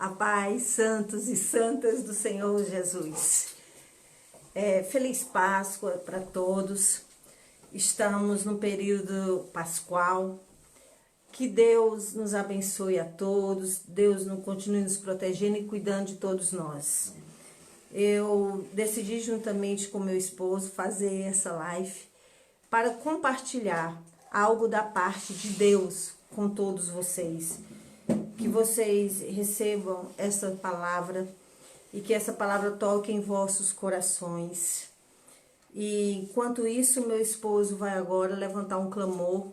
A paz, santos e santas do Senhor Jesus. Feliz Páscoa para todos. Estamos no período pascual. Que Deus nos abençoe a todos. Deus continue nos protegendo e cuidando de todos nós. Eu decidi juntamente com meu esposo fazer essa live para compartilhar algo da parte de Deus com todos vocês. Que vocês recebam essa palavra e que essa palavra toque em vossos corações. E enquanto isso, meu esposo vai agora levantar um clamor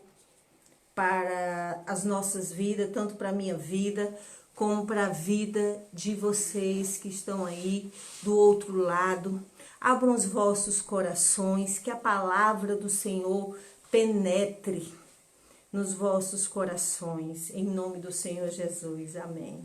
para as nossas vidas, tanto para a minha vida, como para a vida de vocês que estão aí do outro lado. Abram os vossos corações, que a palavra do Senhor penetre nos vossos corações, em nome do Senhor Jesus, amém.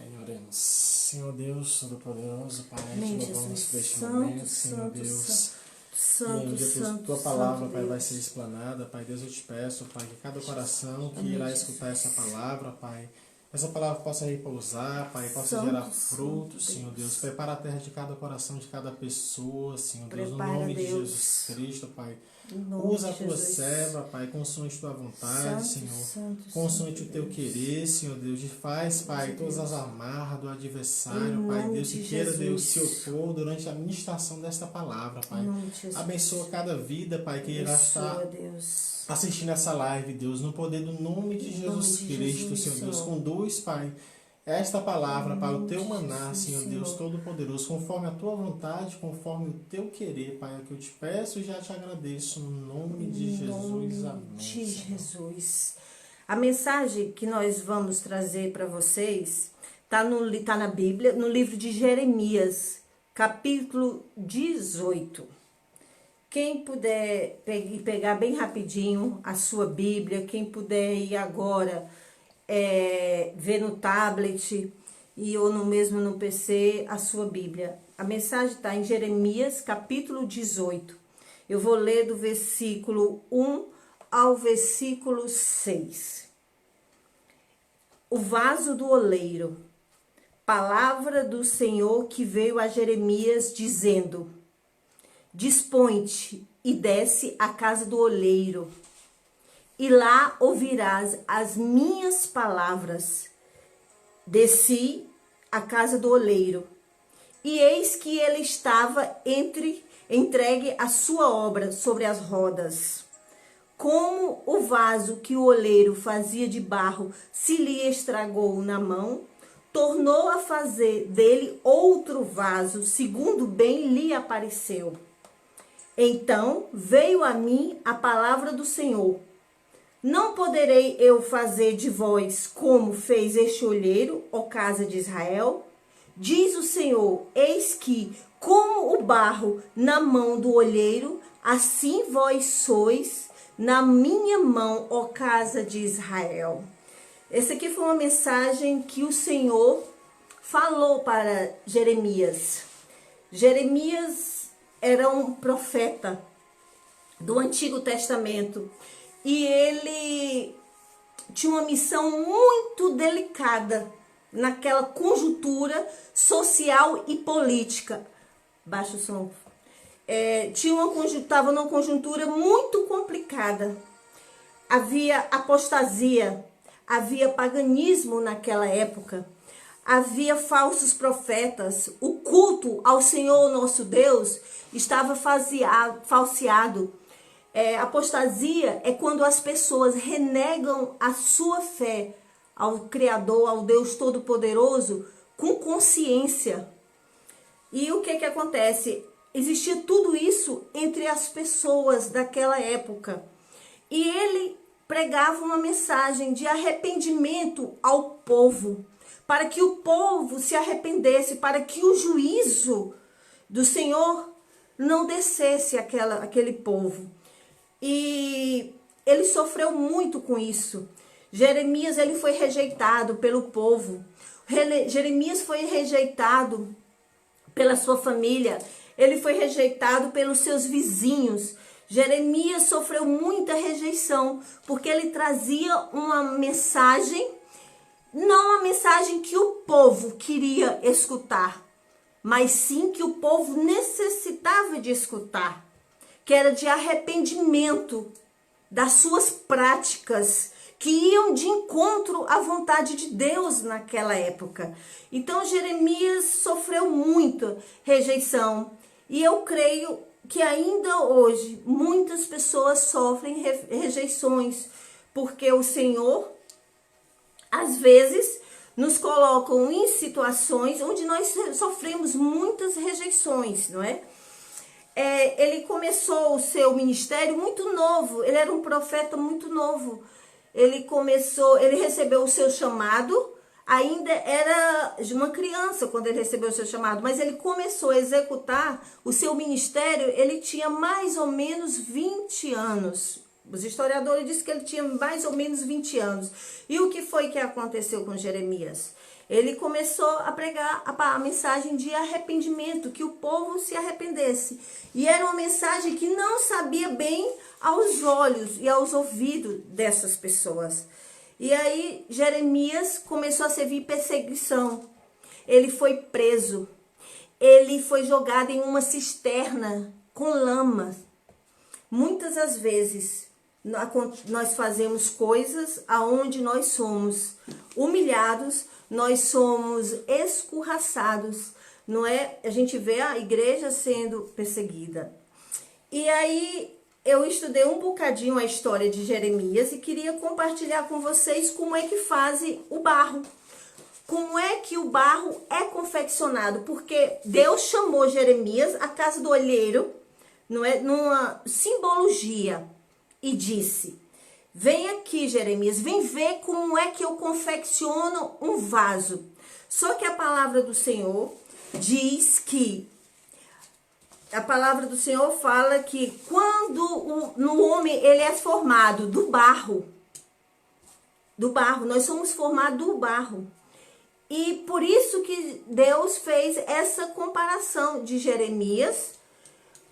Amém, oremos. Senhor Deus Todo-Poderoso, Pai, Amém, te louvamos Jesus. por este Santo, momento, Senhor santo, Deus. santo, santo, Tua palavra, santo Pai, Deus. vai ser explanada, Pai Deus, eu te peço, Pai, que cada coração que irá escutar essa palavra, Pai, essa palavra possa repousar, Pai, possa Santo, gerar frutos, Santo Senhor Deus. Prepara a terra de cada coração, de cada pessoa, Senhor Deus, no Prepara, nome de Deus. Jesus Cristo, Pai. Em nome Usa a de tua Jesus. serva, Pai, consoante tua vontade, Santo, Senhor. santo, Consoante santo o teu Deus. querer, Senhor Deus. E faz, Pai, todas as amarras do adversário, Em Pai, nome Deus, de que queira, Deus, Jesus. se opor durante a ministração desta palavra, Pai. Em nome de Jesus. Abençoa cada vida, Pai, que irá estar Abençoa, Deus. assistindo essa live, Deus, no poder do nome de Em nome Jesus de Cristo, Jesus, Senhor Deus. Senhor. Conduz, Pai, esta palavra para o teu de maná, Jesus, Senhor Deus Senhor. Todo-Poderoso, conforme a tua vontade, conforme o teu querer, Pai, é que eu te peço e já te agradeço, no nome de Em Jesus, nome amém. de Senhor. Jesus. A mensagem que nós vamos trazer para vocês tá na Bíblia, no livro de Jeremias, capítulo 18. Quem puder pegar bem rapidinho a sua Bíblia, quem puder ir agora ver no tablet ou mesmo no PC a sua Bíblia. A mensagem está em Jeremias, capítulo 18. Eu vou ler do versículo 1 ao versículo 6. O vaso do oleiro. Palavra do Senhor que veio a Jeremias dizendo: Dispõe-te e desce à casa do oleiro, e lá ouvirás as minhas palavras. Desci à casa do oleiro, e eis que ele estava entregue a sua obra sobre as rodas. Como o vaso que o oleiro fazia de barro se lhe estragou na mão, tornou a fazer dele outro vaso, segundo bem lhe apareceu. Então veio a mim a palavra do Senhor: Não poderei eu fazer de vós como fez este olheiro, ó casa de Israel? Diz o Senhor: Eis que, como o barro na mão do olheiro, assim vós sois na minha mão, ó casa de Israel. Essa aqui foi uma mensagem que o Senhor falou para Jeremias. Jeremias era um profeta do Antigo Testamento e ele tinha uma missão muito delicada naquela conjuntura social e política. Baixa o som. Estava numa conjuntura muito complicada. Havia apostasia, havia paganismo naquela época, havia falsos profetas, o culto ao Senhor nosso Deus estava falseado. Apostasia é quando as pessoas renegam a sua fé ao Criador, ao Deus Todo-Poderoso, com consciência. E o que acontece? Existia tudo isso entre as pessoas daquela época. E ele pregava uma mensagem de arrependimento ao povo, para que o povo se arrependesse, para que o juízo do Senhor não descesse aquele povo. E ele sofreu muito com isso. Jeremias, ele foi rejeitado pelo povo. Jeremias foi rejeitado pela sua família. Ele foi rejeitado pelos seus vizinhos. Jeremias sofreu muita rejeição, porque ele trazia uma mensagem não a mensagem que o povo queria escutar, mas sim que o povo necessitava de escutar, que era de arrependimento das suas práticas, que iam de encontro à vontade de Deus naquela época. Então Jeremias sofreu muita rejeição, e eu creio que ainda hoje muitas pessoas sofrem rejeições, porque o Senhor, às vezes, nos colocam em situações onde nós sofremos muitas rejeições, não é? Ele começou o seu ministério muito novo, ele era um profeta muito novo. Ele recebeu o seu chamado, ainda era uma criança quando ele recebeu o seu chamado, mas ele começou a executar o seu ministério, ele tinha mais ou menos 20 anos. Os historiadores dizem que ele tinha mais ou menos 20 anos. E o que foi que aconteceu com Jeremias? Ele começou a pregar a mensagem de arrependimento, que o povo se arrependesse. E era uma mensagem que não sabia bem aos olhos e aos ouvidos dessas pessoas. E aí Jeremias começou a servir perseguição. Ele foi preso. Ele foi jogado em uma cisterna com lama. Muitas das vezes nós fazemos coisas aonde nós somos humilhados, nós somos escorraçados, não é? A gente vê a igreja sendo perseguida. E aí eu estudei um bocadinho a história de Jeremias e queria compartilhar com vocês como é que fazem o barro. Como é que o barro é confeccionado? Porque Deus chamou Jeremias à casa do olheiro, não é? Numa simbologia, e disse: vem aqui, Jeremias, vem ver como é que eu confecciono um vaso. Só que a palavra do Senhor diz que, a palavra do Senhor fala que quando no homem ele é formado do barro, nós somos formados do barro. E por isso que Deus fez essa comparação de Jeremias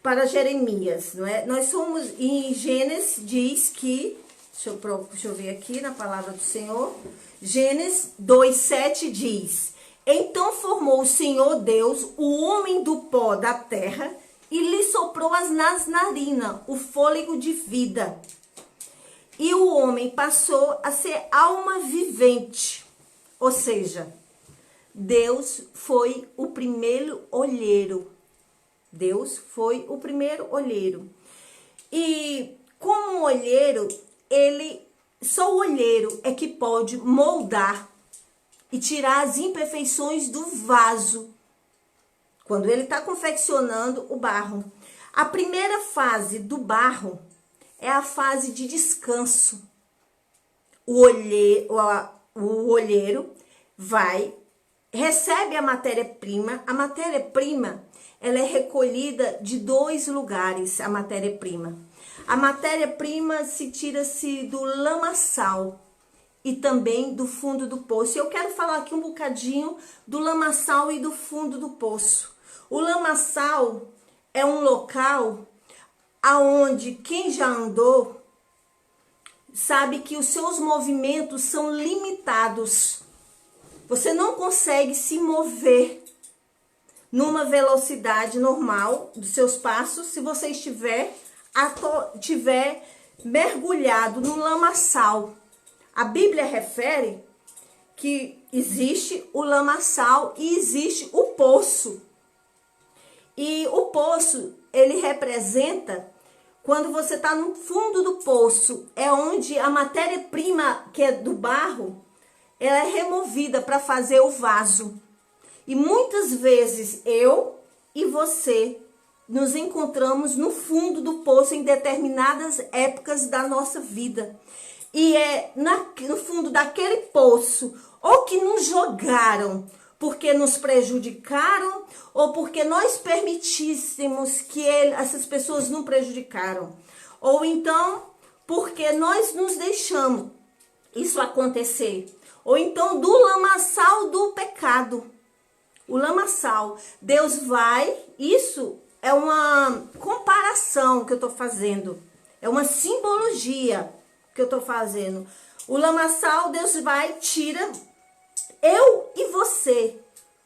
para Jeremias, não é? Nós somos, em Gênesis diz que, deixa eu ver aqui na palavra do Senhor, Gênesis 2:7 diz: então formou o Senhor Deus o homem do pó da terra e lhe soprou nas narinas o fôlego de vida. E o homem passou a ser alma vivente. Ou seja, Deus foi o primeiro olheiro. Deus foi o primeiro olheiro. E como olheiro, só o olheiro é que pode moldar e tirar as imperfeições do vaso quando ele está confeccionando o barro. A primeira fase do barro é a fase de descanso. O olheiro recebe a matéria-prima. A matéria-prima, ela é recolhida de 2 lugares, a matéria-prima. A matéria-prima se tira-se do lamaçal e também do fundo do poço. Eu quero falar aqui um bocadinho do lamaçal e do fundo do poço. O lamaçal é um local aonde quem já andou sabe que os seus movimentos são limitados. Você não consegue se mover numa velocidade normal dos seus passos se você estiver mergulhado no lamaçal. A Bíblia refere que existe o lamaçal e existe o poço. E o poço, ele representa quando você está no fundo do poço, é onde a matéria-prima, que é do barro, ela é removida para fazer o vaso. E muitas vezes eu e você nos encontramos no fundo do poço em determinadas épocas da nossa vida. E é no fundo daquele poço, ou que nos jogaram porque nos prejudicaram, ou porque nós permitíssemos que essas pessoas nos prejudicaram. Ou então, porque nós nos deixamos isso acontecer. Ou então, do lamaçal do pecado. O lamaçal, Deus isso é uma comparação que eu estou fazendo. É uma simbologia que eu estou fazendo. O lamaçal, Deus tira eu e você,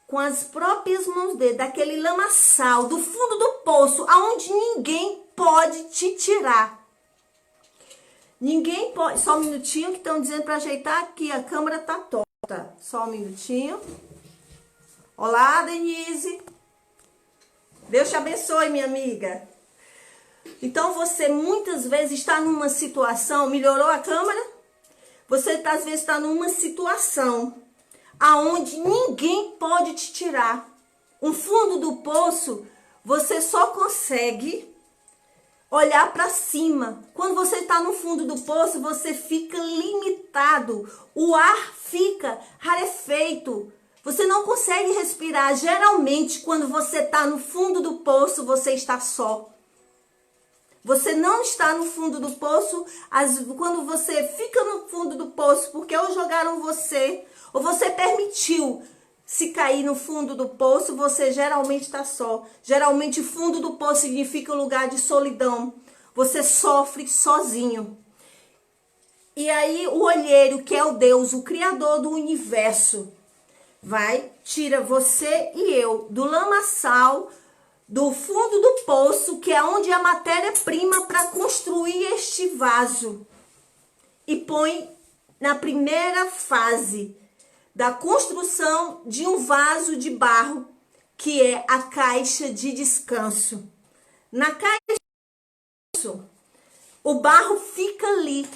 com as próprias mãos dele, daquele lamaçal, do fundo do poço, aonde ninguém pode te tirar. Ninguém pode... Só um minutinho que estão dizendo para ajeitar aqui, a câmera tá torta. Só um minutinho. Olá, Denise. Deus te abençoe, minha amiga. Então, você muitas vezes está numa situação... Melhorou a câmera? Você, às vezes, está numa situação aonde ninguém pode te tirar. Um fundo do poço, você só consegue olhar para cima. Quando você está no fundo do poço, você fica limitado. O ar fica rarefeito. Você não consegue respirar. Geralmente, quando você está no fundo do poço, você está só. Você não está no fundo do poço, quando você fica no fundo do poço, porque ou jogaram você, ou você permitiu se cair no fundo do poço, você geralmente está só. Geralmente, fundo do poço significa um lugar de solidão. Você sofre sozinho. E aí, o olheiro, que é o Deus, o Criador do universo, tira você e eu do lamaçal, do fundo do poço, que é onde a matéria-prima para construir este vaso, e põe na primeira fase da construção de um vaso de barro, que é a caixa de descanso. Na caixa de descanso, o barro fica ali,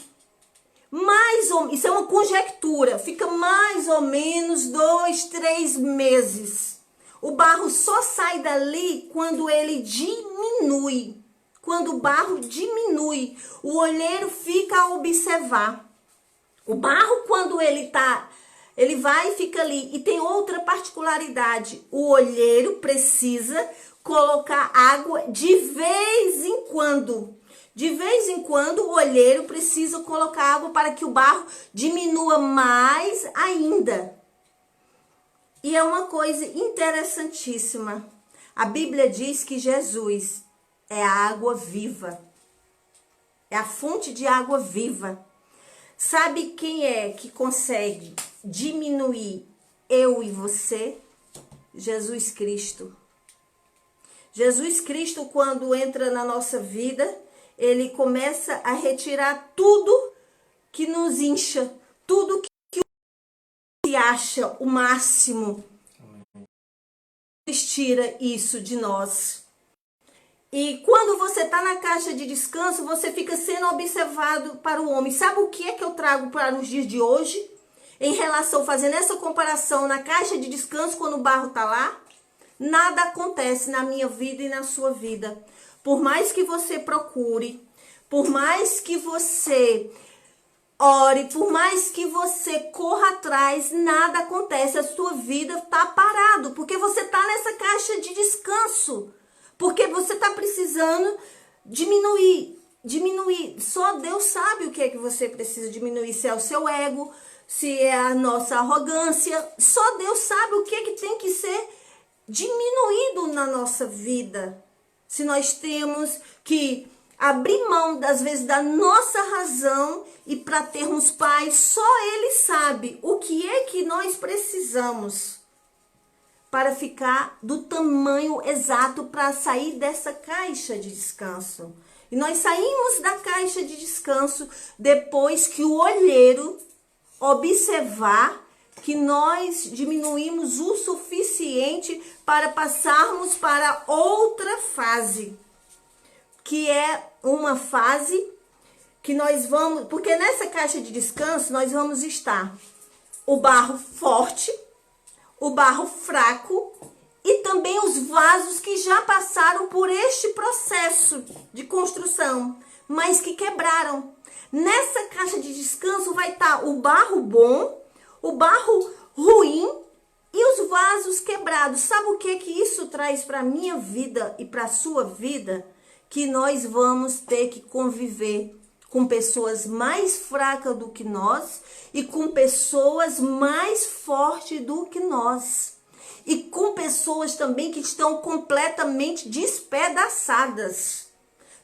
isso é uma conjectura, fica mais ou menos 2, 3 meses. O barro só sai dali quando ele diminui. Quando o barro diminui, o olheiro fica a observar. O barro, quando ele vai e fica ali. E tem outra particularidade. O olheiro precisa colocar água de vez em quando. De vez em quando, o olheiro precisa colocar água para que o barro diminua mais ainda. E é uma coisa interessantíssima. A Bíblia diz que Jesus é a água viva. É a fonte de água viva. Sabe quem é que consegue diminuir eu e você? Jesus Cristo. Jesus Cristo, quando entra na nossa vida, ele começa a retirar tudo que nos incha, tudo que se acha o máximo. Tira isso de nós. E quando você está na caixa de descanso, você fica sendo observado para o homem. Sabe o que é que eu trago para os dias de hoje? Em relação, fazendo essa comparação na caixa de descanso, quando o barro está lá, nada acontece na minha vida e na sua vida. Por mais que você procure, por mais que você ore, por mais que você corra atrás, nada acontece. A sua vida está parado, porque você está nessa caixa de descanso. Porque você está precisando diminuir. Só Deus sabe o que é que você precisa diminuir. Se é o seu ego, se é a nossa arrogância. Só Deus sabe o que é que tem que ser diminuído na nossa vida. Se nós temos que abrir mão, às vezes, da nossa razão e para termos paz, só Ele sabe o que é que nós precisamos para ficar do tamanho exato para sair dessa caixa de descanso. E nós saímos da caixa de descanso depois que o olheiro observar que nós diminuímos o suficiente para passarmos para outra fase, que é uma fase que nós vamos... Porque nessa caixa de descanso nós vamos estar o barro forte, o barro fraco e também os vasos que já passaram por este processo de construção, mas que quebraram. Nessa caixa de descanso vai estar o barro bom, o barro ruim e os vasos quebrados. Sabe o que isso traz para a minha vida e para a sua vida? Que nós vamos ter que conviver com pessoas mais fracas do que nós e com pessoas mais fortes do que nós. E com pessoas também que estão completamente despedaçadas.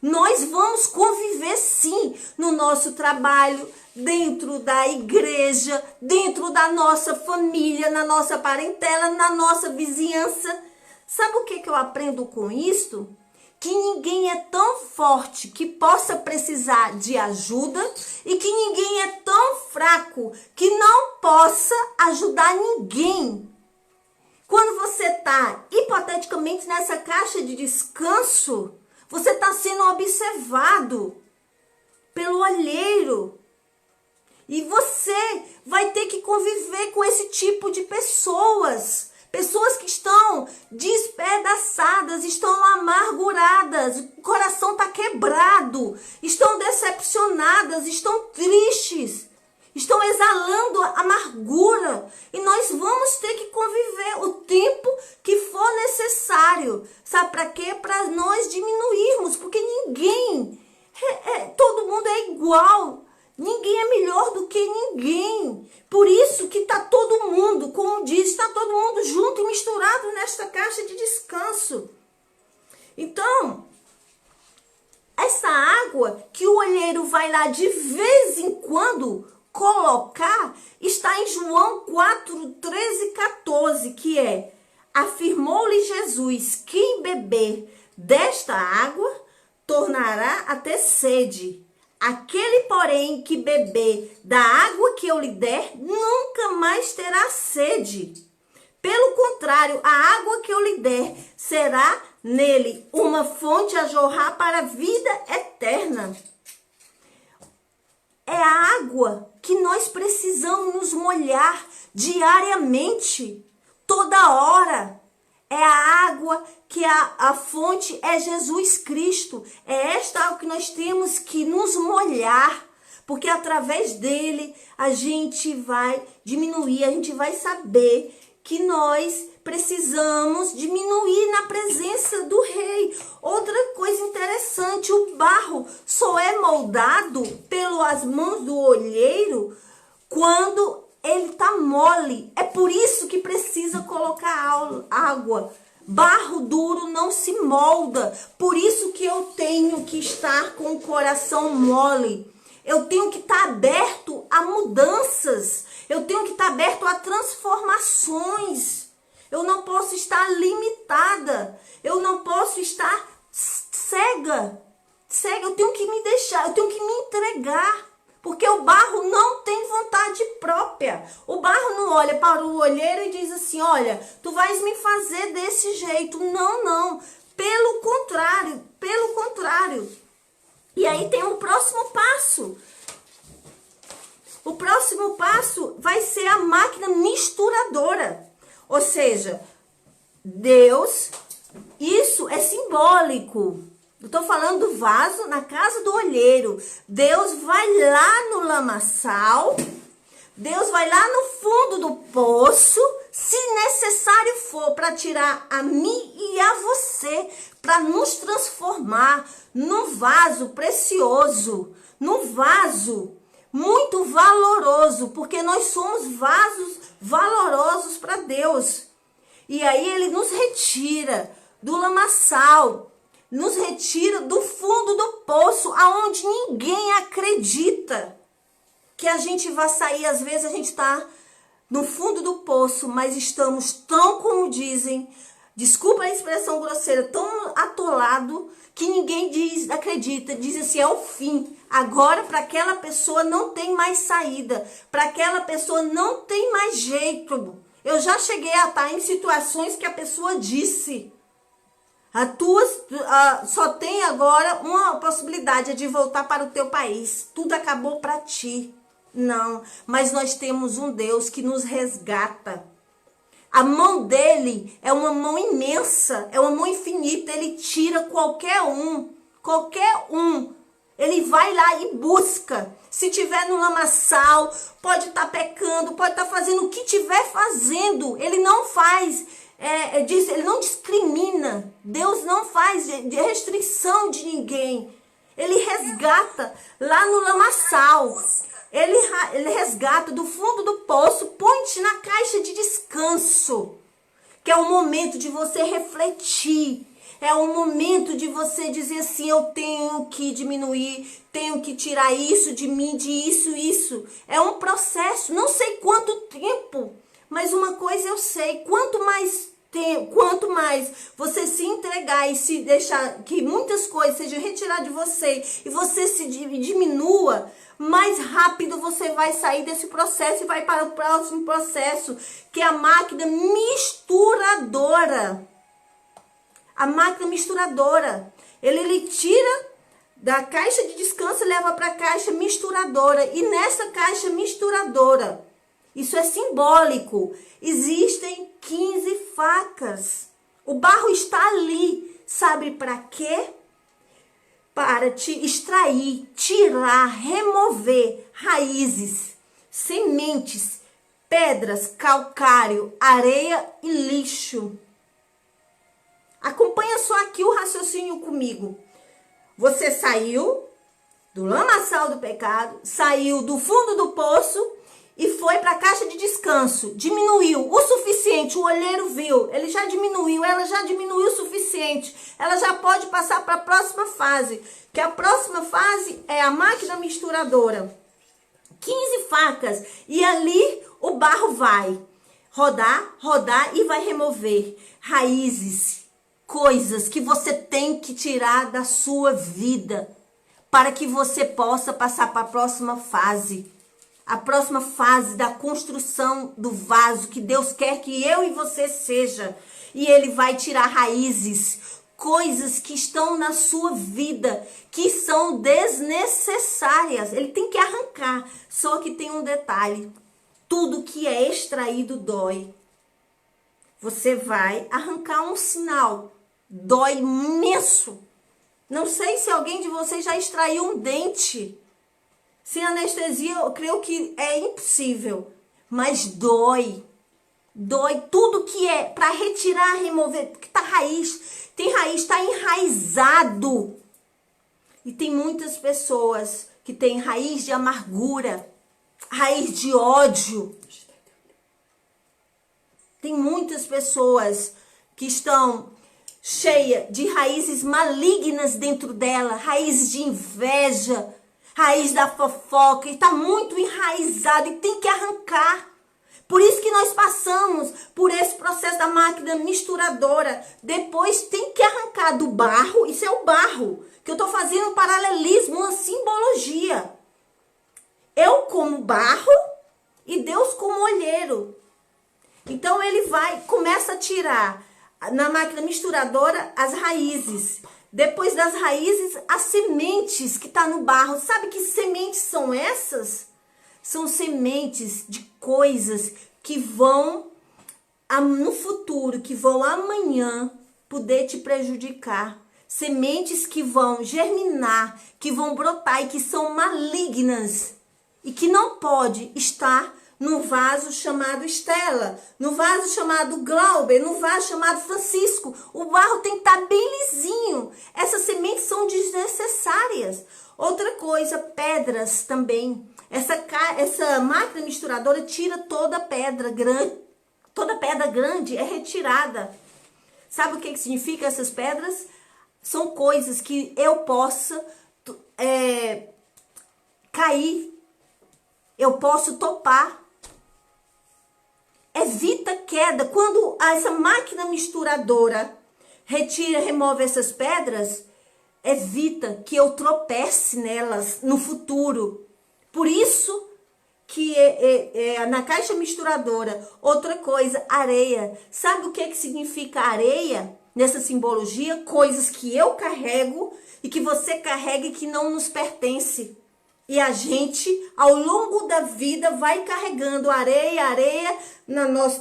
Nós vamos conviver sim no nosso trabalho, dentro da igreja, dentro da nossa família, na nossa parentela, na nossa vizinhança. Sabe o que eu aprendo com isso? Que ninguém é tão forte que possa precisar de ajuda e que ninguém é tão fraco que não possa ajudar ninguém. Quando você está, hipoteticamente, nessa caixa de descanso, você está sendo observado pelo olheiro. E você vai ter que conviver com esse tipo de pessoas. Pessoas que estão despedaçadas, estão amarguradas, o coração está quebrado, estão decepcionadas, estão tristes, estão exalando amargura. E nós vamos ter que conviver o tempo que for necessário. Sabe para quê? Para nós diminuirmos, porque ninguém, todo mundo é igual. Ninguém é melhor do que ninguém. Por isso que está todo mundo, como diz, está todo mundo junto e misturado nesta caixa de descanso. Então, essa água que o olheiro vai lá de vez em quando colocar, está em João 4, 13 e 14, que é: afirmou-lhe Jesus, quem beber desta água tornará a ter sede. Aquele, porém, que beber da água que eu lhe der, nunca mais terá sede. Pelo contrário, a água que eu lhe der será nele uma fonte a jorrar para a vida eterna. É a água que nós precisamos nos molhar diariamente, toda hora. É a água que a fonte é Jesus Cristo. É esta água que nós temos que nos molhar, porque através dele a gente vai diminuir, a gente vai saber que nós precisamos diminuir na presença do rei. Outra coisa interessante, o barro só é moldado pelas mãos do olheiro quando ele está mole. É por isso que precisa colocar água. Barro duro não se molda. Por isso que eu tenho que estar com o coração mole. Eu tenho que estar aberto a mudanças. Eu tenho que estar aberto a transformações. Eu não posso estar limitada. Eu não posso estar cega. Eu tenho que me deixar, eu tenho que me entregar. Porque o barro não tem vontade própria. O barro não olha para o olheiro e diz assim: olha, tu vais me fazer desse jeito. Não, não. Pelo contrário, pelo contrário. E aí tem o próximo passo. O próximo passo vai ser a máquina misturadora. Ou seja, Deus, isso é simbólico. Eu estou falando do vaso na casa do olheiro. Deus vai lá no lamaçal, Deus vai lá no fundo do poço, se necessário for, para tirar a mim e a você, para nos transformar num vaso precioso, num vaso muito valoroso, porque nós somos vasos valorosos para Deus. E aí ele nos retira do lamaçal, nos retira do fundo do poço, aonde ninguém acredita que a gente vai sair. Às vezes a gente está no fundo do poço, mas estamos tão, como dizem, desculpa a expressão grosseira, tão atolado que ninguém acredita, diz assim: é o fim. Agora para aquela pessoa não tem mais saída, para aquela pessoa não tem mais jeito. Eu já cheguei a estar em situações que a pessoa disse: só tem agora uma possibilidade, de voltar para o teu país. Tudo acabou para ti. Não, mas nós temos um Deus que nos resgata. A mão dele é uma mão imensa, é uma mão infinita. Ele tira qualquer um. Ele vai lá e busca. Se tiver no lamaçal, pode estar pecando, pode estar fazendo o que tiver fazendo. Ele não faz... ele não discrimina. Deus não faz de restrição de ninguém. Ele resgata lá no lamaçal. Ele resgata do fundo do poço, põe-te na caixa de descanso, que é o momento de você refletir. É o momento de você dizer assim, eu tenho que diminuir, tenho que tirar isso de mim, de isso. É um processo, não sei quanto tempo, mas uma coisa eu sei, quanto mais você se entregar e se deixar que muitas coisas sejam retiradas de você e você se diminua, mais rápido você vai sair desse processo e vai para o próximo processo, que é a máquina misturadora. A máquina misturadora. Ele tira da caixa de descanso e leva para a caixa misturadora. E nessa caixa misturadora, isso é simbólico, existem 15 facas. O barro está ali, sabe para quê? Para te extrair, tirar, remover raízes, sementes, pedras, calcário, areia e lixo. Acompanha só aqui o raciocínio comigo. Você saiu do lamaçal do pecado, saiu do fundo do poço e foi para a caixa de descanso. Diminuiu o suficiente, o olheiro viu, ele já diminuiu, ela já diminuiu o suficiente. Ela já pode passar para a próxima fase, que a próxima fase é a máquina misturadora. 15 facas e ali o barro vai rodar e vai remover raízes, coisas que você tem que tirar da sua vida para que você possa passar para a próxima fase. A próxima fase da construção do vaso que Deus quer que eu e você seja. E Ele vai tirar raízes, coisas que estão na sua vida, que são desnecessárias. Ele tem que arrancar. Só que tem um detalhe. Tudo que é extraído dói. Você vai arrancar um sinal. Dói imenso. Não sei se alguém de vocês já extraiu um dente. Sem anestesia, eu creio que é impossível. Mas dói. Dói tudo que é para retirar, remover. Porque tá raiz. Tem raiz, está enraizado. E tem muitas pessoas que têm raiz de amargura. Raiz de ódio. Tem muitas pessoas que estão cheias de raízes malignas dentro dela. Raízes de inveja. Raiz da fofoca, e está muito enraizado e tem que arrancar. Por isso que nós passamos por esse processo da máquina misturadora. Depois tem que arrancar do barro, isso é o barro, que eu estou fazendo um paralelismo, uma simbologia. Eu como barro e Deus como olheiro. Então ele começa a tirar na máquina misturadora as raízes. Depois das raízes, as sementes que estão no barro. Sabe que sementes são essas? São sementes de coisas que vão no futuro, que vão amanhã poder te prejudicar. Sementes que vão germinar, que vão brotar e que são malignas. E que não pode estar no vaso chamado Estela, no vaso chamado Glauber, no vaso chamado Francisco. O barro tem que estar bem lisinho. Essas sementes são desnecessárias. Outra coisa, pedras também. Essa máquina misturadora tira toda pedra grande. Toda pedra grande é retirada. Sabe o que significa essas pedras? São coisas que eu possa cair. Eu posso topar. Evita queda. Quando essa máquina misturadora remove essas pedras, evita que eu tropece nelas no futuro. Por isso que na caixa misturadora, outra coisa, areia. Sabe o que significa areia nessa simbologia? Coisas que eu carrego e que você carrega e que não nos pertence. E a gente, ao longo da vida, vai carregando areia nas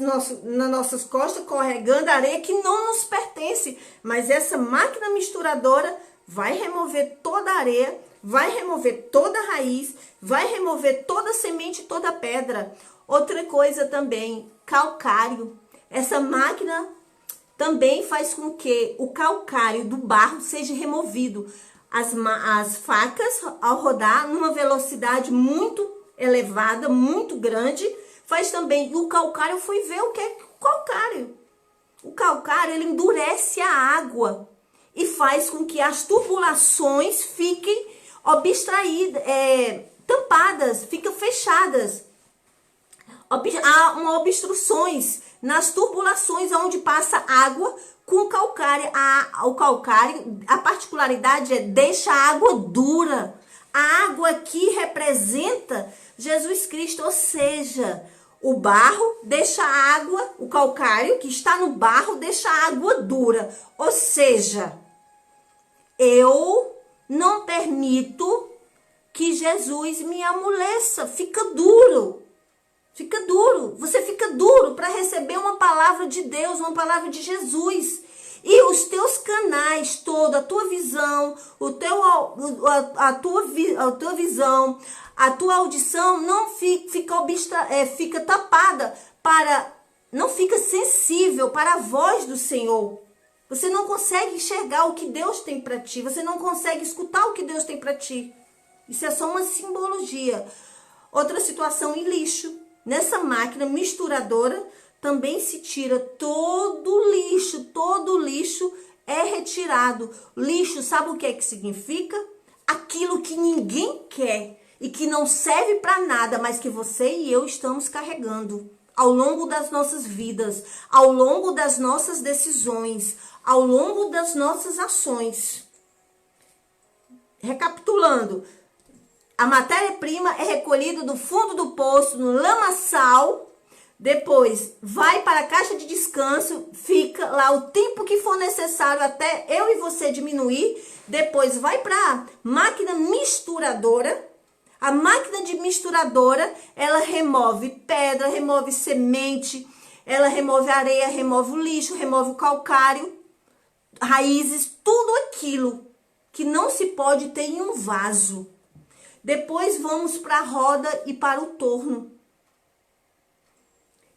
nossas costas, carregando areia que não nos pertence. Mas essa máquina misturadora vai remover toda a areia, vai remover toda a raiz, vai remover toda a semente, toda a pedra. Outra coisa também, calcário. Essa máquina também faz com que o calcário do barro seja removido. As facas, ao rodar numa velocidade muito elevada, muito grande, faz também. O calcário, eu fui ver o que é o calcário. O calcário, ele endurece a água. e faz com que as tubulações fiquem abstraídas, tampadas, ficam fechadas. Há uma obstruções nas tubulações onde passa água com calcário. O calcário, a particularidade deixa a água dura. A água aqui representa Jesus Cristo, ou seja, o barro deixa a água, o calcário que está no barro deixa a água dura. Ou seja, eu não permito que Jesus me amoleça. Fica duro. Fica duro. Você fica duro para receber uma palavra de Deus, uma palavra de Jesus. E os teus canais todos, a tua visão, a tua visão, a tua audição não fica tapada não fica sensível para a voz do Senhor. Você não consegue enxergar o que Deus tem para ti. Você não consegue escutar o que Deus tem para ti. Isso é só uma simbologia. Outra situação em lixo. Nessa máquina misturadora também se tira todo o lixo é retirado. Lixo, sabe o que é que significa? Aquilo que ninguém quer e que não serve para nada, mas que você e eu estamos carregando ao longo das nossas vidas, ao longo das nossas decisões, ao longo das nossas ações. Recapitulando, a matéria-prima é recolhida do fundo do poço, no lamaçal, depois vai para a caixa de descanso, fica lá o tempo que for necessário até eu e você diminuir, depois vai para a máquina misturadora. A máquina de misturadora, ela remove pedra, remove semente, ela remove areia, remove o lixo, remove o calcário, raízes, tudo aquilo que não se pode ter em um vaso. Depois vamos para a roda e para o torno.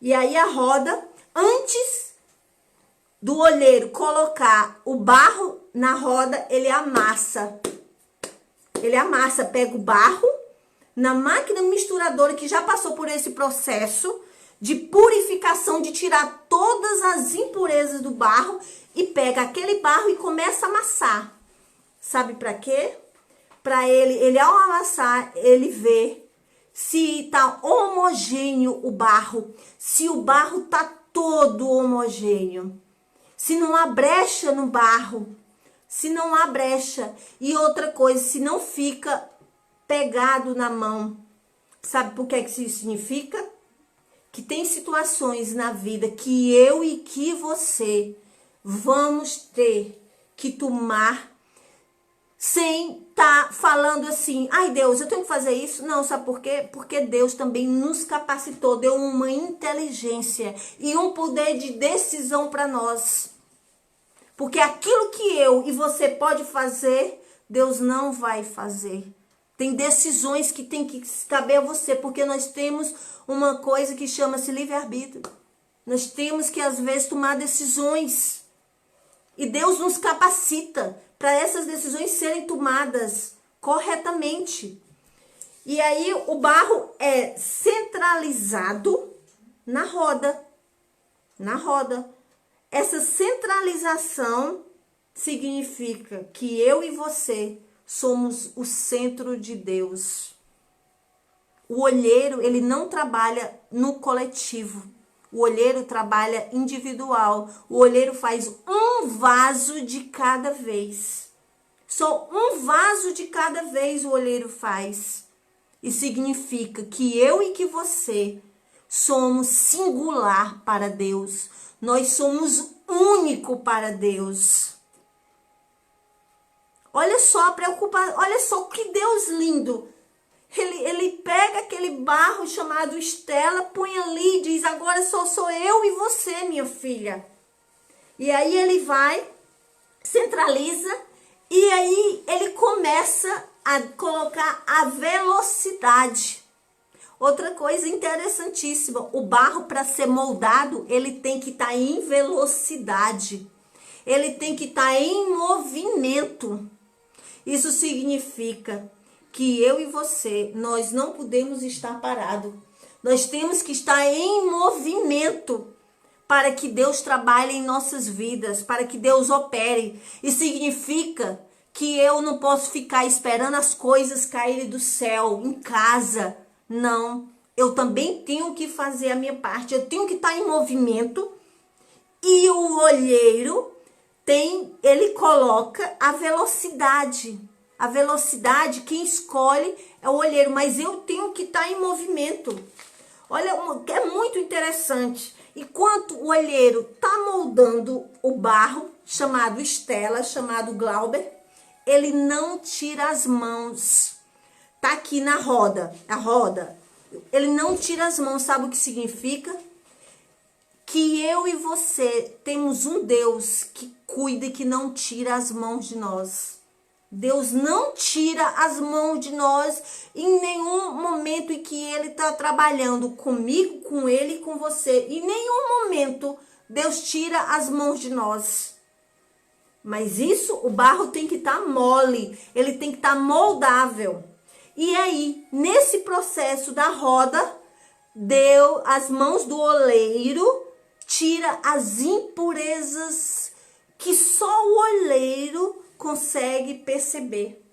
E aí a roda, antes do olheiro colocar o barro na roda, ele amassa. Ele amassa, pega o barro na máquina misturadora que já passou por esse processo de purificação, de tirar todas as impurezas do barro e pega aquele barro e começa a amassar. Sabe para quê? Para ele ao amassar, ele vê se tá homogêneo o barro, se o barro tá todo homogêneo, se não há brecha no barro, se não há brecha. E outra coisa, se não fica pegado na mão. Sabe por que isso significa? Que tem situações na vida que eu e que você vamos ter que tomar sem estar falando assim, ai Deus, eu tenho que fazer isso. Não, sabe por quê? Porque Deus também nos capacitou, deu uma inteligência e um poder de decisão para nós. Porque aquilo que eu e você pode fazer, Deus não vai fazer. Tem decisões que tem que caber a você, porque nós temos uma coisa que chama-se livre-arbítrio. Nós temos que, às vezes, tomar decisões. E Deus nos capacita para essas decisões serem tomadas corretamente. E aí, o barro é centralizado na roda. Na roda. Essa centralização significa que eu e você somos o centro de Deus. O olheiro, ele não trabalha no coletivo. O olheiro trabalha individual. O olheiro faz um vaso de cada vez. Só um vaso de cada vez o olheiro faz. E significa que eu e que você somos singular para Deus. Nós somos único para Deus. Olha só a preocupação, olha só que Deus lindo. Ele pega aquele barro chamado Estela, põe ali e diz, agora só sou eu e você, minha filha. E aí ele vai, centraliza, e aí ele começa a colocar a velocidade. Outra coisa interessantíssima, o barro para ser moldado, ele tem que estar em velocidade. Ele tem que estar em movimento. Isso significa que eu e você, nós não podemos estar parados. Nós temos que estar em movimento para que Deus trabalhe em nossas vidas, para que Deus opere. E significa que eu não posso ficar esperando as coisas caírem do céu, em casa. Não, eu também tenho que fazer a minha parte, eu tenho que estar em movimento. E o olheiro ele coloca a velocidade. A velocidade, quem escolhe é o olheiro, mas eu tenho que estar em movimento. Olha, é muito interessante. Enquanto o olheiro está moldando o barro, chamado Estela, chamado Glauber, ele não tira as mãos. Tá aqui na roda, a roda. Ele não tira as mãos, sabe o que significa? Que eu e você temos um Deus que cuida e que não tira as mãos de nós. Deus não tira as mãos de nós em nenhum momento em que Ele está trabalhando comigo, com Ele e com você. Em nenhum momento Deus tira as mãos de nós. Mas isso, o barro tem que estar mole, ele tem que estar moldável. E aí, nesse processo da roda, as mãos do oleiro tira as impurezas que só o oleiro consegue perceber.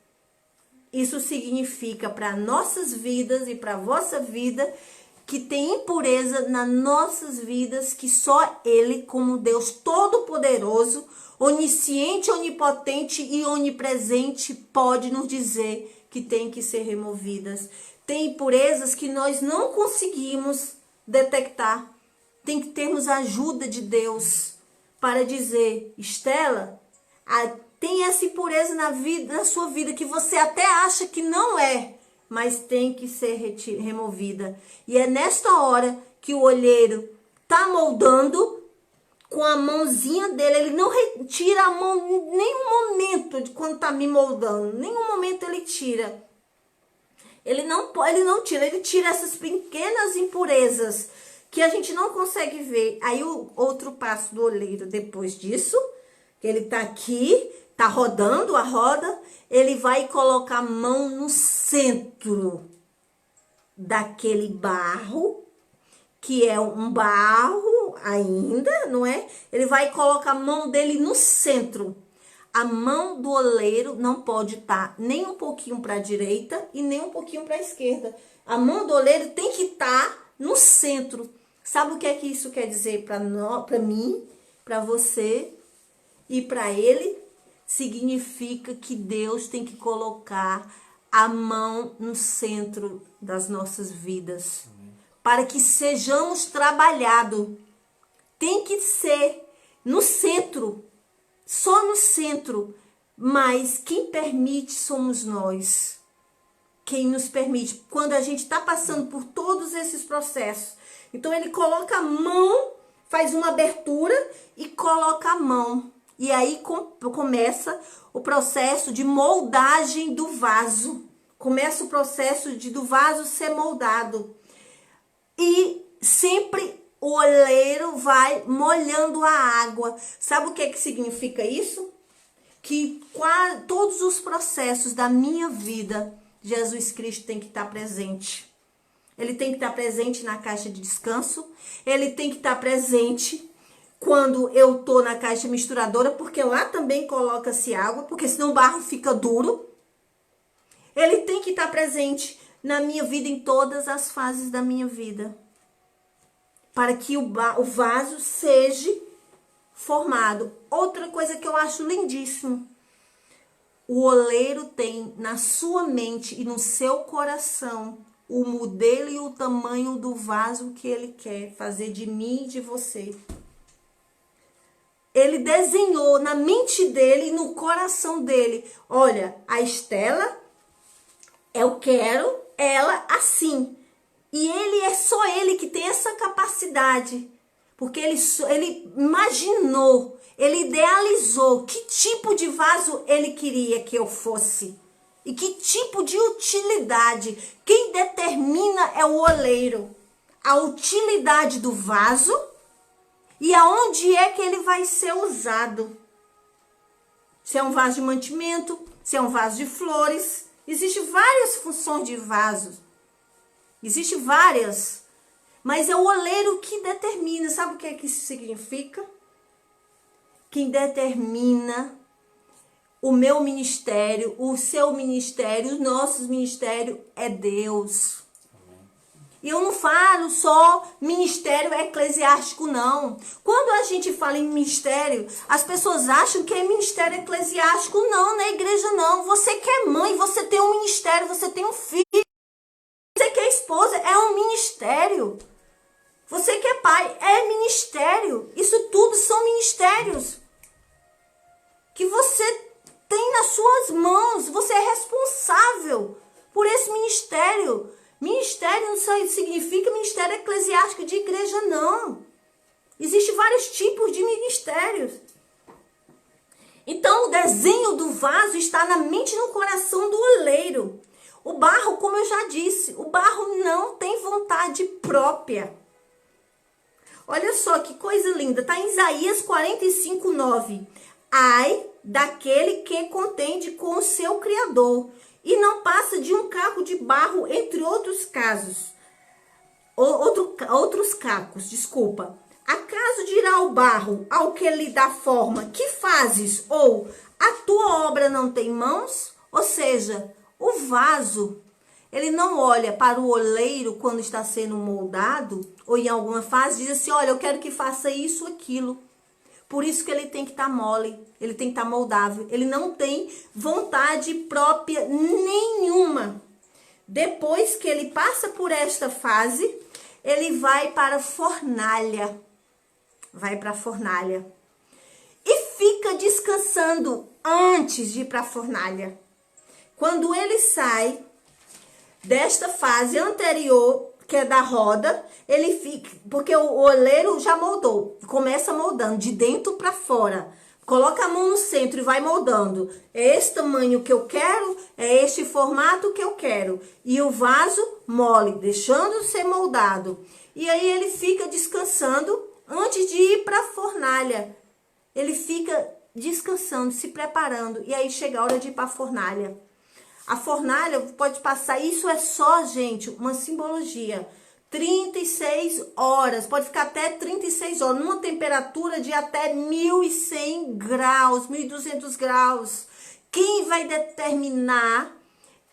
Isso significa para nossas vidas e para a vossa vida que tem impureza nas nossas vidas que só Ele, como Deus Todo-Poderoso, onisciente, onipotente e onipresente, pode nos dizer que tem que ser removidas. Tem impurezas que nós não conseguimos detectar. Tem que termos a ajuda de Deus para dizer, Estela, tem essa impureza na sua vida que você até acha que não é, mas tem que ser removida. E é nesta hora que o olheiro está moldando com a mãozinha dele. Ele não retira a mão em nenhum momento de quando está me moldando. Em nenhum momento ele tira. Ele não tira, ele tira essas pequenas impurezas que a gente não consegue ver. Aí o outro passo do olheiro, depois disso, ele está aqui, está rodando a roda, ele vai colocar a mão no centro daquele barro, que é um barro ainda, não é? Ele vai colocar a mão dele no centro. A mão do oleiro não pode estar nem um pouquinho para a direita e nem um pouquinho para a esquerda. A mão do oleiro tem que estar no centro. Sabe o que é que isso quer dizer para mim, para você e para ele? Significa que Deus tem que colocar a mão no centro das nossas vidas. Para que sejamos trabalhados. Tem que ser no centro. Só no centro. Mas quem permite somos nós. Quem nos permite. Quando a gente está passando por todos esses processos. Então ele coloca a mão, faz uma abertura e coloca a mão. E aí começa o processo de moldagem do vaso. Começa o processo do vaso ser moldado. E sempre o oleiro vai molhando a água. Sabe o que significa isso? Que todos os processos da minha vida, Jesus Cristo tem que estar presente. Ele tem que estar presente na caixa de descanso. Ele tem que estar presente quando eu estou na caixa misturadora, porque lá também coloca-se água, porque senão o barro fica duro. Ele tem que estar presente na minha vida, em todas as fases da minha vida, para que o vaso seja formado. Outra coisa que eu acho lindíssimo, o oleiro tem na sua mente e no seu coração o modelo e o tamanho do vaso que ele quer fazer de mim e de você. Ele desenhou na mente dele e no coração dele. Olha, a Estela, eu quero ela assim. E é só ele que tem essa capacidade. Porque ele imaginou, ele idealizou que tipo de vaso ele queria que eu fosse. E que tipo de utilidade. Quem determina é o oleiro. A utilidade do vaso e aonde é que ele vai ser usado. Se é um vaso de mantimento, se é um vaso de flores. Existem várias funções de vasos. Existem várias. Mas é o oleiro que determina. Sabe o que é que isso significa? Quem determina o meu ministério, o seu ministério, os nossos ministérios é Deus. E eu não falo só ministério eclesiástico, não. Quando a gente fala em ministério, as pessoas acham que é ministério eclesiástico. Não, na igreja não. Você que é mãe, você tem um ministério, você tem um filho. Você que é esposa, é um ministério. Você que é pai, é ministério. Isso tudo são ministérios que você tem nas suas mãos. Você é responsável por esse ministério. Ministério não significa ministério eclesiástico de igreja, não. Existem vários tipos de ministérios. Então, o desenho do vaso está na mente e no coração do oleiro. O barro, como eu já disse, o barro não tem vontade própria. Olha só que coisa linda. Está em Isaías 45:9. Ai daquele que contende com o seu Criador e não passa de um caco de barro, entre outros casos. Outros cacos, desculpa. Acaso dirá o barro ao que lhe dá forma, que fazes? Ou a tua obra não tem mãos? Ou seja, o vaso, ele não olha para o oleiro quando está sendo moldado, ou em alguma fase, diz assim, olha, eu quero que faça isso, aquilo. Por isso que ele tem que estar mole, ele tem que estar moldável. Ele não tem vontade própria nenhuma. Depois que ele passa por esta fase, ele vai para a fornalha. Vai para a fornalha. E fica descansando antes de ir para a fornalha. Quando ele sai desta fase anterior, que é da roda, ele fica, porque o oleiro já moldou, começa moldando de dentro para fora, coloca a mão no centro e vai moldando, é esse tamanho que eu quero, é este formato que eu quero, e o vaso mole, deixando ser moldado, e aí ele fica descansando antes de ir para a fornalha, ele fica descansando, se preparando, e aí chega a hora de ir para a fornalha. A fornalha pode passar, isso é só, gente, uma simbologia. 36 horas, pode ficar até 36 horas, numa temperatura de até 1.100 graus, 1.200 graus. Quem vai determinar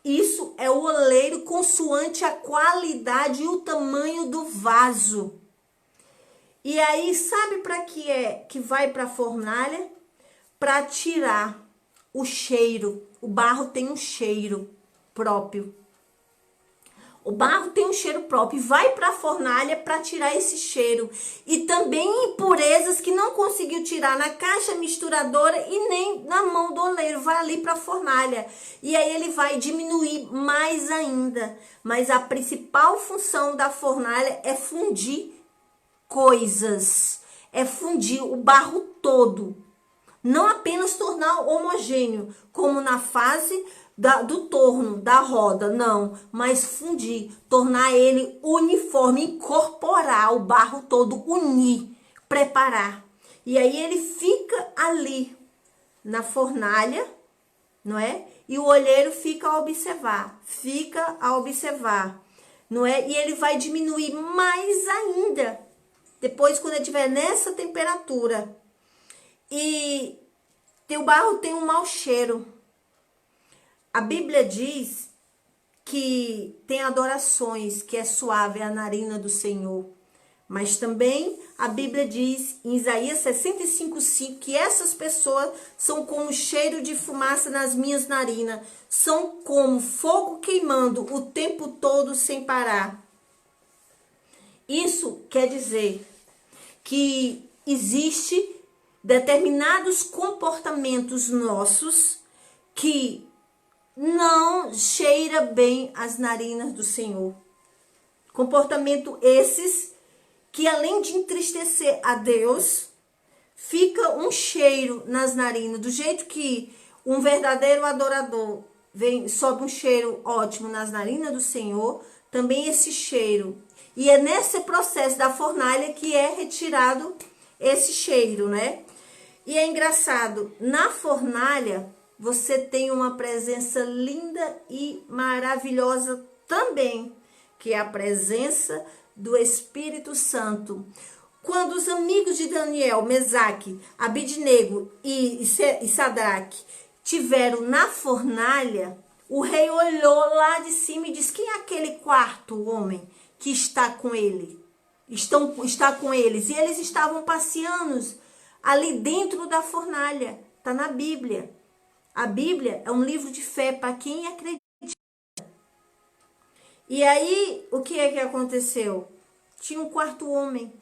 isso é o oleiro, consoante a qualidade e o tamanho do vaso. E aí, sabe para que é que vai para a fornalha? Para tirar o cheiro. O barro tem um cheiro próprio. O barro tem um cheiro próprio e vai para a fornalha para tirar esse cheiro. E também impurezas que não conseguiu tirar na caixa misturadora e nem na mão do oleiro. Vai ali para a fornalha. E aí ele vai diminuir mais ainda. Mas a principal função da fornalha é fundir coisas. É fundir o barro todo. Não apenas tornar homogêneo, como na fase do torno, da roda, não. Mas fundir, tornar ele uniforme, incorporar o barro todo, unir, preparar. E aí ele fica ali, na fornalha, não é? E o olheiro fica a observar, não é? E ele vai diminuir mais ainda, depois quando ele estiver nessa temperatura. E o barro tem um mau cheiro. A Bíblia diz que tem adorações, que é suave a narina do Senhor. Mas também a Bíblia diz em Isaías 65:5 que essas pessoas são como cheiro de fumaça nas minhas narinas. São como fogo queimando o tempo todo sem parar. Isso quer dizer que existe determinados comportamentos nossos que não cheira bem as narinas do Senhor. Comportamento esses que além de entristecer a Deus, fica um cheiro nas narinas. Do jeito que um verdadeiro adorador sobe um cheiro ótimo nas narinas do Senhor, também esse cheiro. E é nesse processo da fornalha que é retirado esse cheiro, né? E é engraçado, na fornalha você tem uma presença linda e maravilhosa também, que é a presença do Espírito Santo. Quando os amigos de Daniel, Mesaque, Abidnego e Sadraque tiveram na fornalha, o rei olhou lá de cima e disse: quem é aquele quarto homem que está com ele? Está com eles. E eles estavam passeando ali dentro da fornalha. Está na Bíblia. A Bíblia é um livro de fé para quem acredita. E aí, o que é que aconteceu? Tinha um quarto homem.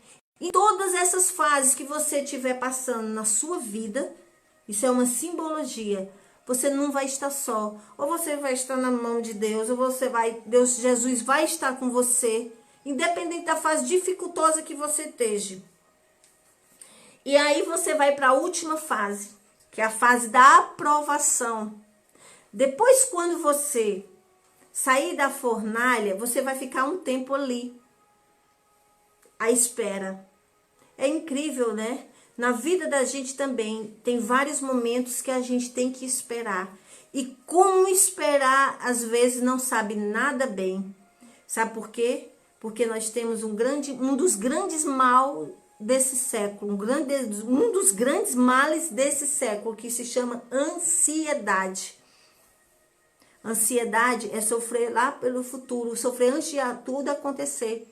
Em todas essas fases que você estiver passando na sua vida, isso é uma simbologia. Você não vai estar só. Ou você vai estar na mão de Deus, ou Jesus vai estar com você, independente da fase dificultosa que você esteja. E aí você vai para a última fase, que é a fase da aprovação. Depois, quando você sair da fornalha, você vai ficar um tempo ali, à espera. É incrível, né? Na vida da gente também tem vários momentos que a gente tem que esperar. E como esperar, às vezes não sabe nada bem. Sabe por quê? Porque nós temos um dos grandes mal desse século, um dos grandes males desse século, que se chama ansiedade. Ansiedade é sofrer lá pelo futuro, sofrer antes de tudo acontecer.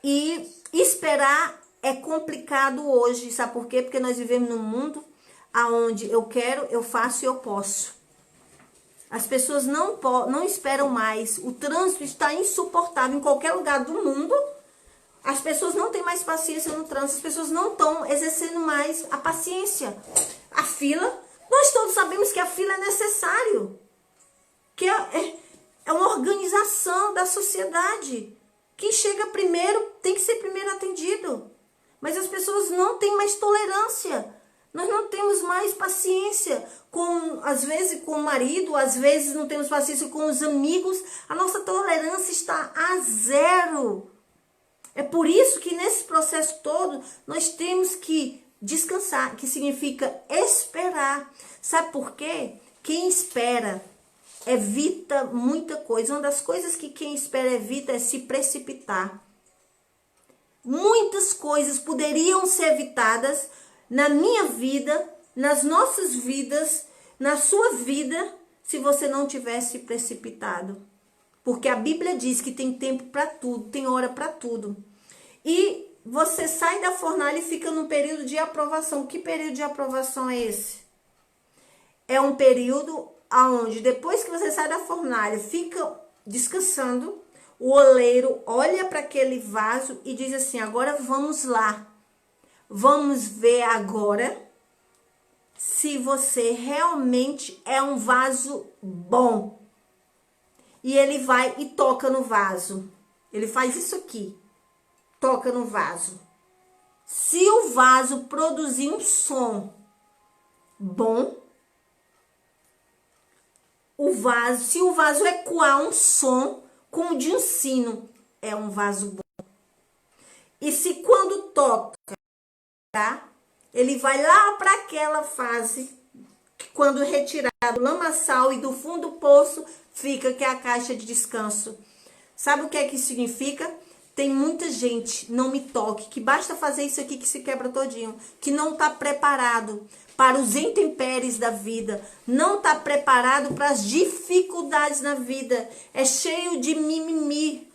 E esperar é complicado hoje, sabe por quê? Porque nós vivemos num mundo onde eu quero, eu faço e eu posso. As pessoas não esperam mais. O trânsito está insuportável em qualquer lugar do mundo. As pessoas não têm mais paciência no trânsito. As pessoas não estão exercendo mais a paciência. A fila, nós todos sabemos que a fila é necessário. Que é uma organização da sociedade. Quem chega primeiro tem que ser primeiro atendido. Mas as pessoas não têm mais tolerância. Nós não temos mais paciência, às vezes com o marido, às vezes não temos paciência com os amigos. A nossa tolerância está a zero. É por isso que nesse processo todo nós temos que descansar, que significa esperar. Sabe por quê? Quem espera evita muita coisa. Uma das coisas que quem espera evita é se precipitar. Muitas coisas poderiam ser evitadas na minha vida, nas nossas vidas, na sua vida, se você não tivesse precipitado. Porque a Bíblia diz que tem tempo para tudo, tem hora para tudo. E você sai da fornalha e fica num período de aprovação. Que período de aprovação é esse? É um período onde, depois que você sai da fornalha, fica descansando, o oleiro olha para aquele vaso e diz assim: agora vamos lá. Vamos ver agora se você realmente é um vaso bom. E ele vai e toca no vaso. Ele faz isso aqui. Toca no vaso. Se o vaso produzir um som bom, se o vaso ecoar um som como de um sino, é um vaso bom. E se quando toca, ele vai lá para aquela fase, quando retirado do lamaçal e do fundo do poço, fica que é a caixa de descanso. Sabe o que é que significa? Tem muita gente, não me toque, que basta fazer isso aqui que se quebra todinho, que não está preparado para os intempéries da vida, não está preparado para as dificuldades na vida, é cheio de mimimi.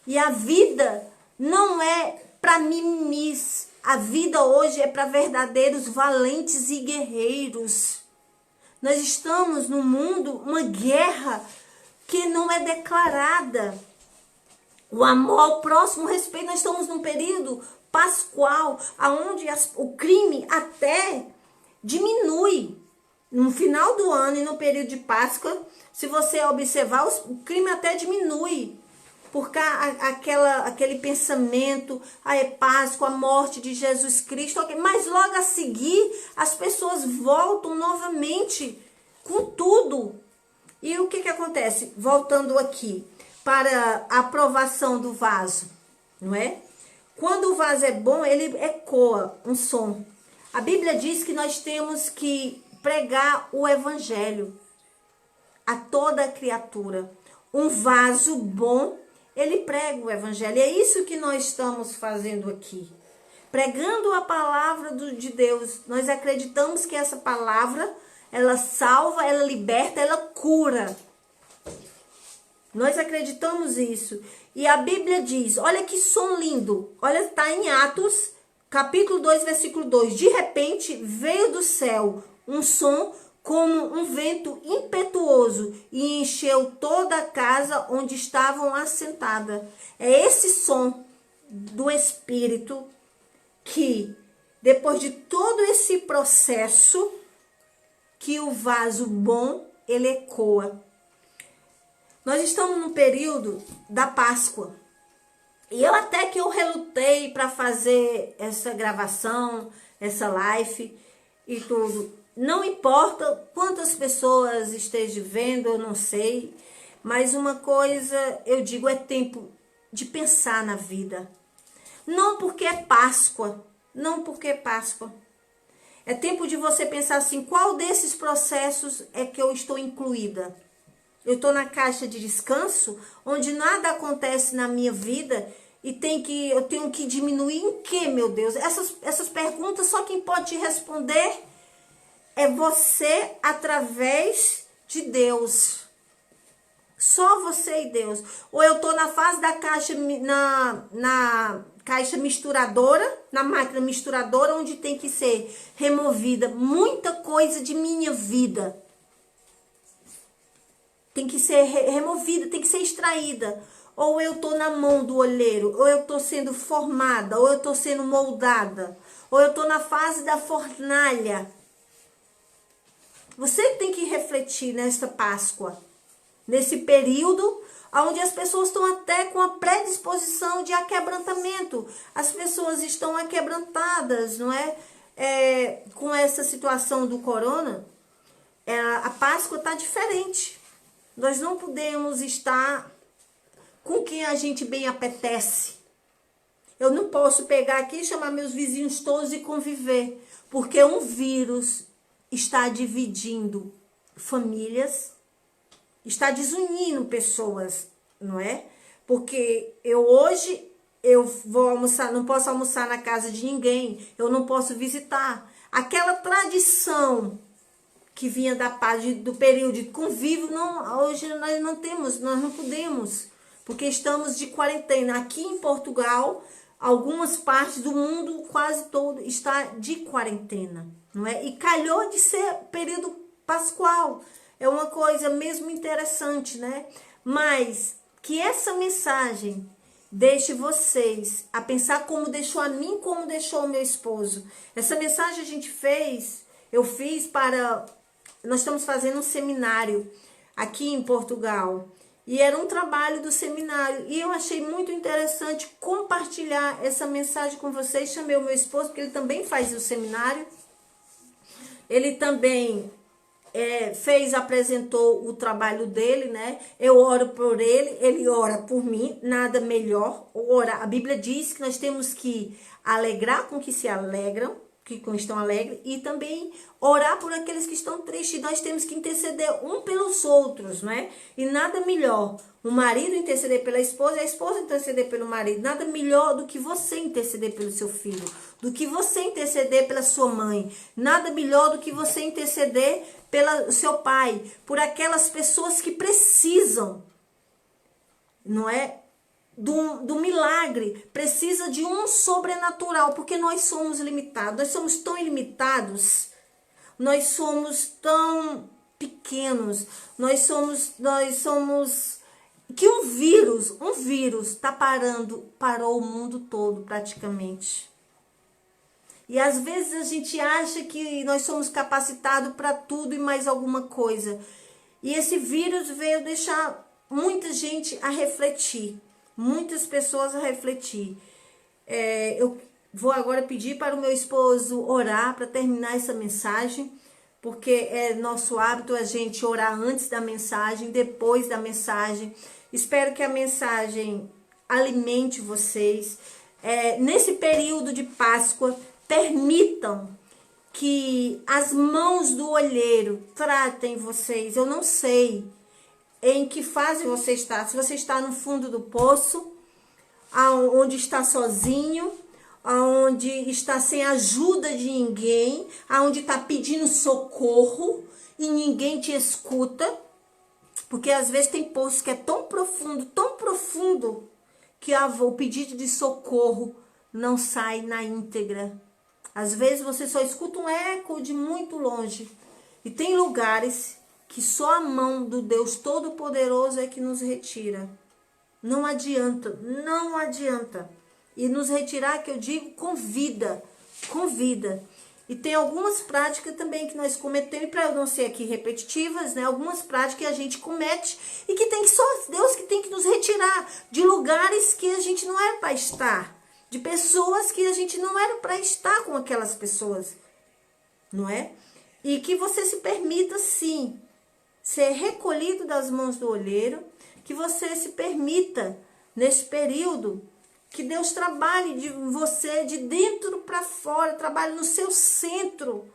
E a vida não é para mimimis. A vida hoje é para verdadeiros valentes e guerreiros. Nós estamos no mundo, uma guerra que não é declarada. O amor ao próximo, o respeito. Nós estamos num período pascual, onde o crime até diminui. No final do ano e no período de Páscoa, se você observar, o crime até diminui. Porque aquele pensamento, é Páscoa, a morte de Jesus Cristo, okay. Mas logo a seguir, as pessoas voltam novamente com tudo. E o que acontece? Voltando aqui, para a aprovação do vaso, não é? Quando o vaso é bom, ele ecoa um som. A Bíblia diz que nós temos que pregar o evangelho a toda criatura. Um vaso bom ele prega o evangelho. E é isso que nós estamos fazendo aqui. Pregando a palavra de Deus. Nós acreditamos que essa palavra, ela salva, ela liberta, ela cura. Nós acreditamos isso. E a Bíblia diz, olha que som lindo. Olha, está em Atos, capítulo 2, versículo 2. De repente, veio do céu um som como um vento impetuoso e encheu toda a casa onde estavam assentadas. É esse som do Espírito que, depois de todo esse processo, que o vaso bom, ele ecoa. Nós estamos no período da Páscoa. E eu relutei para fazer essa gravação, essa live e tudo. Não importa quantas pessoas estejam vendo, eu não sei. Mas uma coisa eu digo, é tempo de pensar na vida. Não porque é Páscoa. Não porque é Páscoa. É tempo de você pensar assim, qual desses processos é que eu estou incluída? Eu estou na caixa de descanso, onde nada acontece na minha vida e eu tenho que diminuir em quê, meu Deus? Essas perguntas, só quem pode te responder é você através de Deus. Só você e Deus. Ou eu estou na fase da caixa, na caixa misturadora, na máquina misturadora, onde tem que ser removida muita coisa de minha vida. Tem que ser removida, tem que ser extraída. Ou eu estou na mão do olheiro, ou eu estou sendo formada, ou eu estou sendo moldada, ou eu estou na fase da fornalha. Você tem que refletir nesta Páscoa, nesse período onde as pessoas estão até com a predisposição de aquebrantamento. As pessoas estão aquebrantadas, não é? Com essa situação do corona, a Páscoa está diferente. Nós não podemos estar com quem a gente bem apetece. Eu não posso pegar aqui e chamar meus vizinhos todos e conviver, porque um vírus está dividindo famílias, está desunindo pessoas, não é? Porque hoje eu vou almoçar, não posso almoçar na casa de ninguém, eu não posso visitar. Aquela tradição que vinha da paz, do período de convívio, hoje nós não temos, nós não podemos, porque estamos de quarentena. Aqui em Portugal, algumas partes do mundo, quase todo, está de quarentena, não é? E calhou de ser período pascual. É uma coisa mesmo interessante, né? Mas que essa mensagem deixe vocês a pensar como deixou a mim, como deixou o meu esposo. Essa mensagem eu fiz para... Nós estamos fazendo um seminário aqui em Portugal. E era um trabalho do seminário. E eu achei muito interessante compartilhar essa mensagem com vocês. Chamei o meu esposo, porque ele também faz o seminário. Ele também apresentou o trabalho dele, né? Eu oro por ele, ele ora por mim, nada melhor. Orar. A Bíblia diz que nós temos que alegrar com que se alegram, que estão alegres, e também orar por aqueles que estão tristes. Nós temos que interceder um pelos outros, né? E nada melhor, o marido interceder pela esposa, a esposa interceder pelo marido. Nada melhor do que você interceder pelo seu filho, do que você interceder pela sua mãe. Nada melhor do que você interceder pelo seu pai, por aquelas pessoas que precisam, não é? Do milagre, precisa de um sobrenatural, porque nós somos limitados, nós somos tão ilimitados, nós somos tão pequenos, nós somos que um vírus parou o mundo todo praticamente. E às vezes a gente acha que nós somos capacitados para tudo e mais alguma coisa. E esse vírus veio deixar muita gente a refletir. Muitas pessoas a refletir. Eu vou agora pedir para o meu esposo orar para terminar essa mensagem, porque é nosso hábito a gente orar antes da mensagem, depois da mensagem. Espero que a mensagem alimente vocês. Nesse período de Páscoa, permitam que as mãos do olheiro tratem vocês. Eu não sei. em que fase você está. Se você está no fundo do poço, onde está sozinho, onde está sem ajuda de ninguém, onde está pedindo socorro e ninguém te escuta, porque às vezes tem poços que é tão profundo, que o pedido de socorro não sai na íntegra. Às vezes você só escuta um eco de muito longe. E tem lugares que só a mão do Deus Todo-Poderoso é que nos retira. Não adianta, não adianta. E nos retirar, que eu digo, com vida. E tem algumas práticas também que nós cometemos, para eu não ser aqui repetitivas, né? Algumas práticas que a gente comete e que tem que só Deus que tem que nos retirar de lugares que a gente não era para estar, de pessoas que a gente não era para estar com aquelas pessoas, não é? E que você se permita, sim, ser recolhido das mãos do olheiro, que você se permita, nesse período, que Deus trabalhe de você de dentro para fora, trabalhe no seu centro.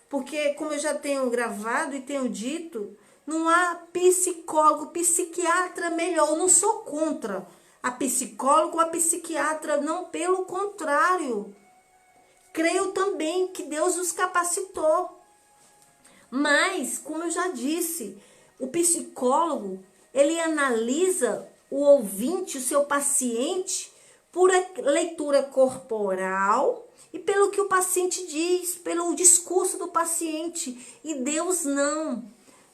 Porque, como eu já tenho gravado e tenho dito, não há psicólogo, psiquiatra melhor. Eu não sou contra a psicólogo ou a psiquiatra, não, pelo contrário. Creio também que Deus os capacitou. Mas, como eu já disse, o psicólogo, ele analisa o ouvinte, o seu paciente, por leitura corporal e pelo que o paciente diz, pelo discurso do paciente. E Deus não.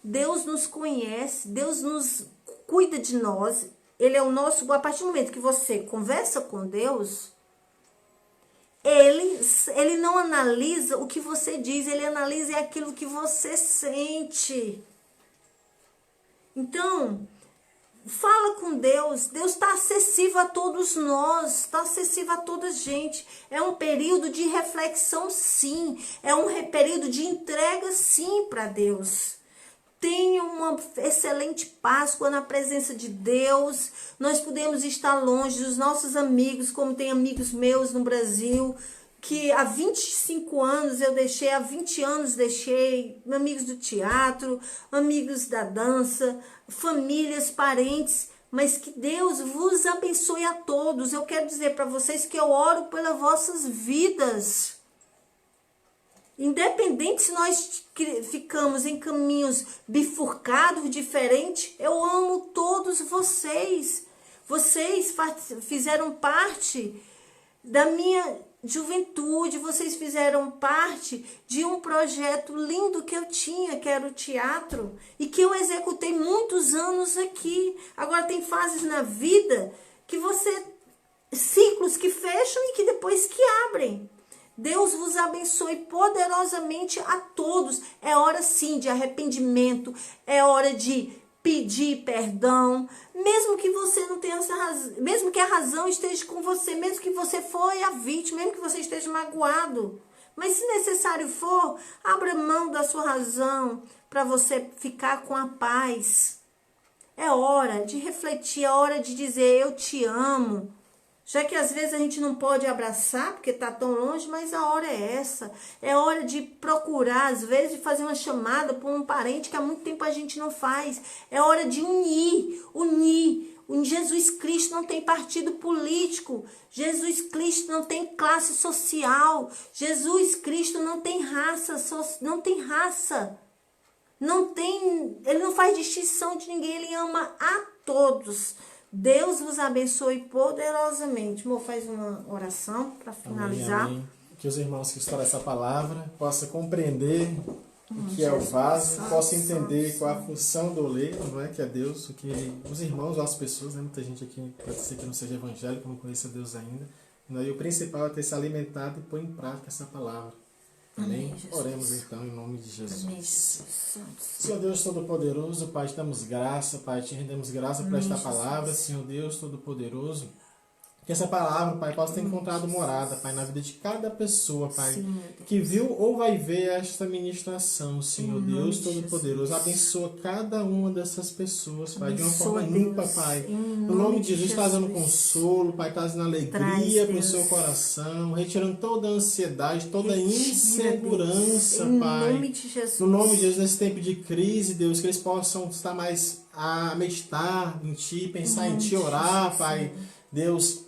Deus nos conhece, Deus nos cuida de nós. Ele é o nosso... A partir do momento que você conversa com Deus, ele não analisa o que você diz, ele analisa aquilo que você sente. Então, fala com Deus. Deus está acessível a todos nós, está acessível a toda a gente. É um período de reflexão, sim. É um período de entrega, sim, para Deus. Tenha uma excelente Páscoa na presença de Deus. Nós podemos estar longe dos nossos amigos, como tem amigos meus no Brasil, que há 25 anos eu deixei, há 20 anos deixei, amigos do teatro, amigos da dança, famílias, parentes, mas que Deus vos abençoe a todos. Eu quero dizer para vocês que eu oro pelas vossas vidas. Independente se nós ficamos em caminhos bifurcados, diferentes, eu amo todos vocês. Vocês fizeram parte da minha juventude, vocês fizeram parte de um projeto lindo que eu tinha, que era o teatro, e que eu executei muitos anos aqui. Agora tem fases na vida que ciclos que fecham e que depois que abrem. Deus vos abençoe poderosamente a todos. É hora sim de arrependimento, é hora de pedir perdão, mesmo que você não tenha essa razão, mesmo que a razão esteja com você, mesmo que você foi a vítima, mesmo que você esteja magoado. Mas se necessário for, abra mão da sua razão para você ficar com a paz. É hora de refletir, é hora de dizer eu te amo. Já que às vezes a gente não pode abraçar porque está tão longe, mas a hora é essa. É hora de procurar, às vezes, de fazer uma chamada para um parente que há muito tempo a gente não faz. É hora de unir. Jesus Cristo não tem partido político. Jesus Cristo não tem classe social. Jesus Cristo não tem raça. Ele não faz distinção de ninguém. Ele ama a todos. Deus vos abençoe poderosamente. Amor, faz uma oração para finalizar. Amém, amém. Que os irmãos que estudam essa palavra possam compreender o que é o vaso, possam entender qual a função do oleiro, não é? Que é Deus, o que os irmãos, as pessoas, né? Muita gente aqui pode ser que não seja evangélico, não conheça Deus ainda. E o principal é ter se alimentado e pôr em prática essa palavra. Amém? Oremos então em nome de Jesus. Amém, Jesus. Senhor Deus Todo-Poderoso, Pai, te damos graça, Pai, te rendemos graça por esta palavra, Senhor Deus Todo-Poderoso. Que essa palavra, Pai, possa ter encontrado morada, Pai, na vida de cada pessoa, Pai, Sim, meu Deus. que viu ou vai ver esta ministração, Senhor Em Deus nome de Todo-Poderoso. Jesus. Abençoa cada uma dessas pessoas, Pai, de uma Abençoa, forma ímpar, Deus. Pai. Em No nome de Jesus, trazendo Jesus. consolo, Pai, trazendo alegria Traz, para o Deus. seu coração, retirando toda a ansiedade, toda a Retira, insegurança, Deus. Em Pai. nome de Jesus. No nome de Jesus, nesse tempo de crise, Deus, que eles possam estar mais a meditar em Ti, pensar em Ti, orar, Pai. Deus,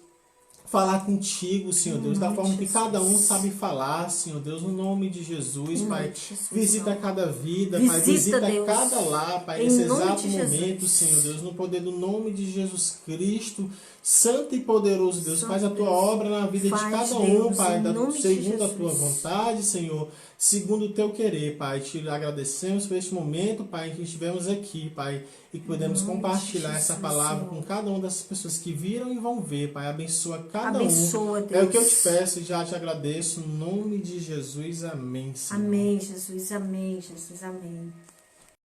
falar contigo, Senhor Deus, da forma que cada um sabe falar, Senhor Deus, no nome de Jesus, Pai. Visita cada vida, Pai. Visita cada lar, Pai, nesse exato momento, Senhor Deus, no poder do nome de Jesus Cristo, Santo e poderoso Deus. Faz a tua obra na vida de cada um, Pai, segundo a tua vontade, Senhor, segundo o teu querer, Pai. Te agradecemos por este momento, Pai, que estivemos aqui, Pai, e que podemos compartilhar essa palavra com cada uma dessas pessoas que viram e vão ver, Pai. Abençoa cada um. Deus. É o que eu te peço e já te agradeço. No nome de Jesus, amém, Senhor. Amém, Jesus. Amém, Jesus. Amém.